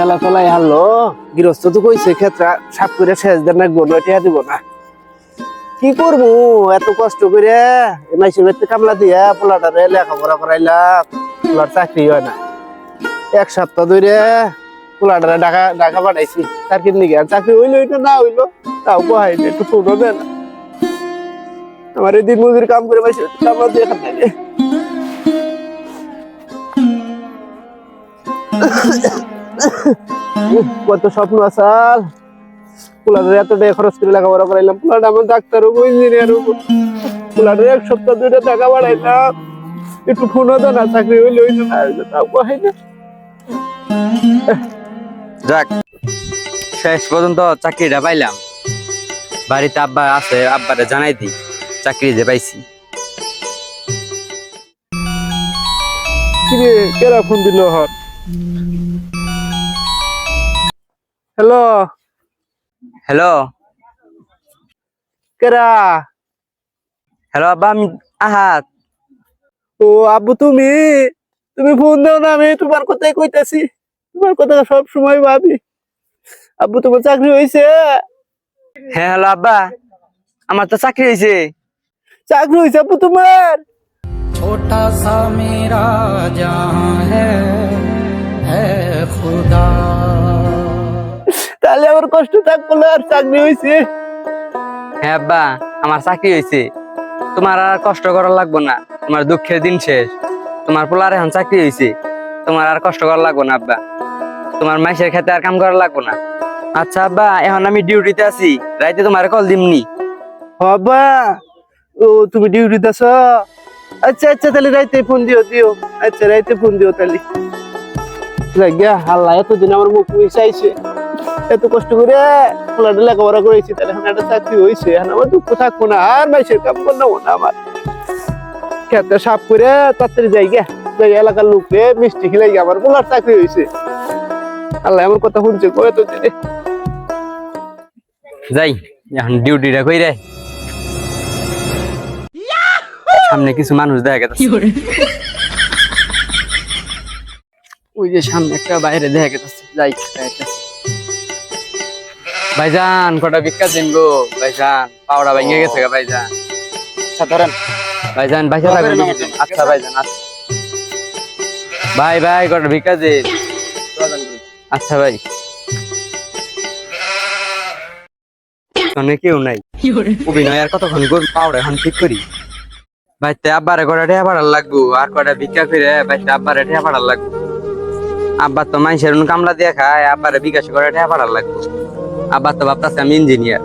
মেলা তলাই হারলো গৃহস্থ তো কইছে ক্ষেত্রা সাপ করে শেষ দেন না গোল টিয়া দিব না কি করবো এত কষ্ট করে মাইসের বাড়িতে কামলা দিয়া পোলাটারে লেখাপড়া করাইলাম পোলার চাকরি হয় না এক সপ্তাহ ধরে পোলাটারে ঢাকা ঢাকা পাঠাইছি তার কিনে গিয়ে চাকরি হইলো এটা না হইলো তাও কোহাই একটু ফোনও দেয় না আমার এই দিন মজুরি কাম করে মাইসের কামলা দিয়ে খাতে কত স্বপ্ন আসাল পোলাটারে এত টাকা খরচ করে লেখাপড়া করাইলাম পোলাটা আমার ডাক্তার হবো ইঞ্জিনিয়ার হবো পোলাটারে এক সপ্তাহ ধরে টাকা বাড়াইলাম একটু ফোনও দেয় না চাকরি হইলো না হইলো তাও কোহাই না যাক শেষ পর্যন্ত চাকরিটা পাইলাম বাড়িতে আব্বা আছে আব্বারে জানাই দি চাকরি যে পাইছি কিরে কেরা ফোন দিল হর হ্যালো হ্যালো কেরা হ্যালো আব্বা আমি আহাত ও আব্বু তুমি তুমি ফোন দাও না আমি তোমার কথাই কইতাছি তোমার কথা সব সময় ভাবি আব্বু তোমার চাকরি হয়েছে হ্যাঁ হ্যালো আব্বা আমার তো চাকরি হয়েছে চাকরি হয়েছে আব্বু তোমার छोटा सा मेरा जहां है खुदा তাহলে আমার কষ্ট থাকবো না আর চাকরি হয়েছে হ্যাঁ আব্বা আমার চাকরি হয়েছে তোমার আর কষ্ট করা লাগবো না তোমার দুঃখের দিন শেষ তোমার পোলার এখন চাকরি হয়েছে তোমার আর কষ্ট করা লাগবো না আব্বা তোমার মাইসের খেতে আর কাম করা লাগবো না আচ্ছা আব্বা এখন আমি ডিউটিতে আছি রাইতে তোমার কল দিমনি বাবা ও তুমি ডিউটিতে আছো আচ্ছা আচ্ছা তাহলে রাইতে ফোন দিও আচ্ছা রাইতে ফোন দিও তাহলে গিয়া হাল্লা এতদিন আমার মুখ চাইছে এত কষ্ট করে পোলাটা লেখাপড়া করেছি তাহলে এখন একটা চাকরি হয়েছে এখন আমার দুঃখ থাকবো না আর মাইসের কাম করবো না আমার খেতে সাফ করে তাড়াতাড়ি যাই এলাকার লোককে মিষ্টি খিলাই আমার পোলার চাকরি হয়েছে আল্লাহ আমার কথা শুনছে কয় তো দিনে যাই এখন ডিউটিটা কই রে সামনে কিছু মানুষ দেখা গেছে ওই যে সামনে একটা বাইরে দেখা গেছে যাই ভাইজান কটা ভিক্ষা দিন গো ভাইজান পাওড়া ভেঙে গেছে গা ভাইজান সাধারণ ভাইজান ভাইসা থাকবেন আচ্ছা ভাইজান আচ্ছা ভাই কটা ভিক্ষা দিন আচ্ছা ভাই কেউ নাই অভিনয় আর কতক্ষণ করবো পাওড়া এখন ঠিক করি ভাইতে আব্বারে কটা ঠেয়া ভাড়ার লাগবো আর কটা ভিক্ষা করে ভাইতে আব্বারে ঠেয়া ভাড়ার লাগবো আব্বার তো মানুষের কামলা দিয়ে খায় আব্বারে বিকাশ করে ঠেয়া ভাড়ার লাগবো আব্বার তো ভাবতেছে আমি ইঞ্জিনিয়ার